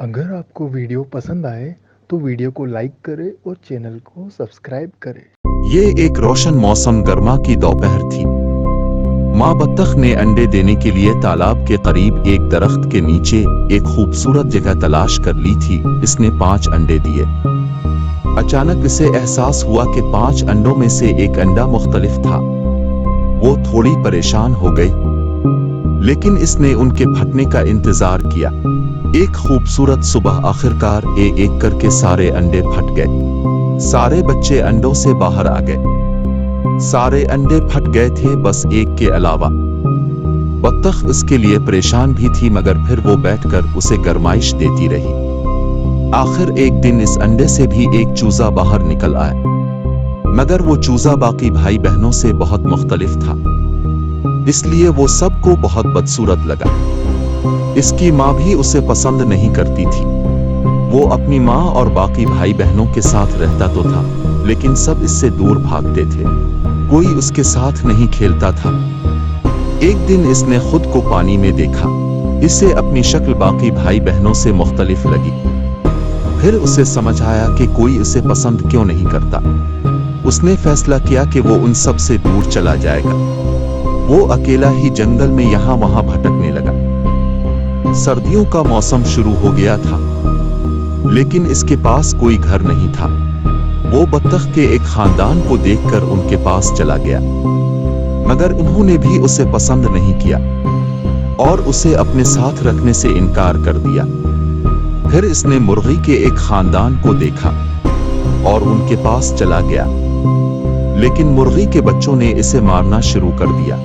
अगर आपको वीडियो पसंद आए तो वीडियो को लाइक करें और चैनल को सब्सक्राइब करें। ये एक रोशन मौसम गर्मा की दोपहर थी। माँ बत्तख ने अंडे देने के लिए तालाब के करीब एक दरख्त के नीचे एक खूबसूरत जगह तलाश कर ली थी। इसने 5 अंडे दिए। अचानक इसे एहसास हुआ कि 5 अंडों में से एक अंडा मुख्तलिफ था। वो थोड़ी परेशान हो गई, लेकिन इसने उनके फटने का इंतजार किया। एक खूबसूरत सुबह आखिरकार एक करके सारे अंडे फट गए। सारे बच्चे अंडों से बाहर आ गए। सारे अंडे फट गए थे, बस एक के अलावा। बत्तख इसके लिए परेशान भी थी, मगर फिर वो बैठकर उसे गरमाइश देती रही। आखिर एक दिन इस अंडे से भी एक चूजा बाहर निकल आया, मगर वो चूजा बाकी भाई बहनों से बहुत मुख्तलिफ था, इसलिए वो सबको बहुत बदसूरत लगा। इसकी माँ भी उसे पसंद नहीं करती थी। वो अपनी माँ और बाकी भाई बहनों के साथ रहता तो था, लेकिन सब इससे दूर भागते थे। कोई उसके साथ नहीं खेलता था। एक दिन इसने खुद को पानी में देखा। इसे अपनी शक्ल बाकी भाई बहनों से मुख्तलिफ लगी। फिर उसे समझ आया कि कोई इसे पसंद क्यों नहीं करता। उसने फैसला किया कि वो उन सब से दूर चला जाएगा। वो अकेला ही जंगल में यहाँ वहाँ भटकने लगा। सर्दियों का मौसम शुरू हो गया था, लेकिन इसके पास कोई घर नहीं था। वो बत्तख के एक खानदान को देखकर उनके पास चला गया, मगर उन्होंने भी उसे पसंद नहीं किया और उसे अपने साथ रखने से इनकार कर दिया। फिर इसने मुर्गी के एक खानदान को देखा और उनके पास चला गया, लेकिन मुर्गी के बच्चों ने इसे मारना शुरू कर दिया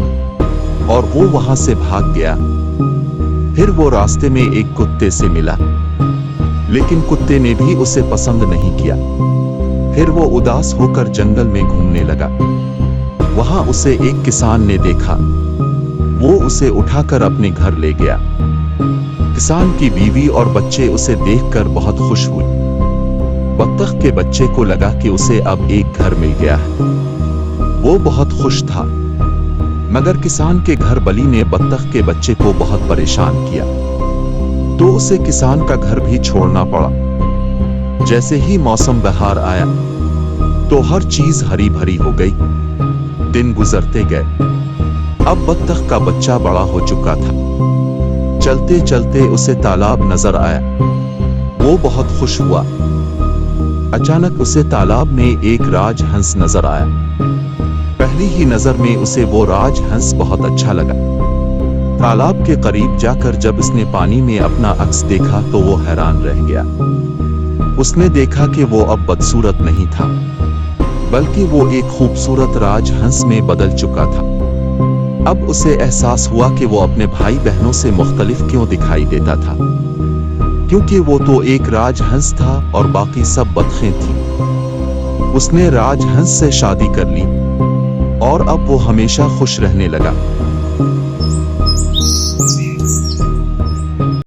और वो वहां से भाग गया। फिर वो रास्ते में एक कुत्ते से मिला, लेकिन कुत्ते ने भी उसे पसंद नहीं किया। फिर वो उदास होकर जंगल में घूमने लगा। वहां उसे एक किसान ने देखा। वो उसे उठाकर अपने घर ले गया। किसान की बीवी और बच्चे उसे देखकर बहुत खुश हुए। बत्तख के बच्चे को लगा कि उसे अब एक घर मिल गया है। वो बहुत खुश था, मगर किसान के घर बली ने बत्तख के बच्चे को बहुत परेशान किया, तो उसे किसान का घर भी छोड़ना पड़ा। जैसे ही मौसम बहार आया तो हर चीज हरी भरी हो गई। दिन गुजरते गए। अब बत्तख का बच्चा बड़ा हो चुका था। चलते चलते उसे तालाब नजर आया। वो बहुत खुश हुआ। अचानक उसे तालाब में एक राजहंस नजर आया। पहली ही नजर में उसे वो राजहंस बहुत अच्छा लगा। तालाब के करीब जाकर जब इसने पानी में अपना अक्स देखा तो वो हैरान रह गया। उसने देखा कि वो अब बदसूरत नहीं था, बल्कि वो एक खूबसूरत राजहंस में बदल चुका था। अब उसे एहसास हुआ कि वो अपने भाई बहनों से मुख्तलिफ क्यों दिखाई देता था, क्योंकि वो तो एक राजहंस था और बाकी सब बतखें थीं। उसने राजहंस से शादी कर ली और अब वो हमेशा खुश रहने लगा।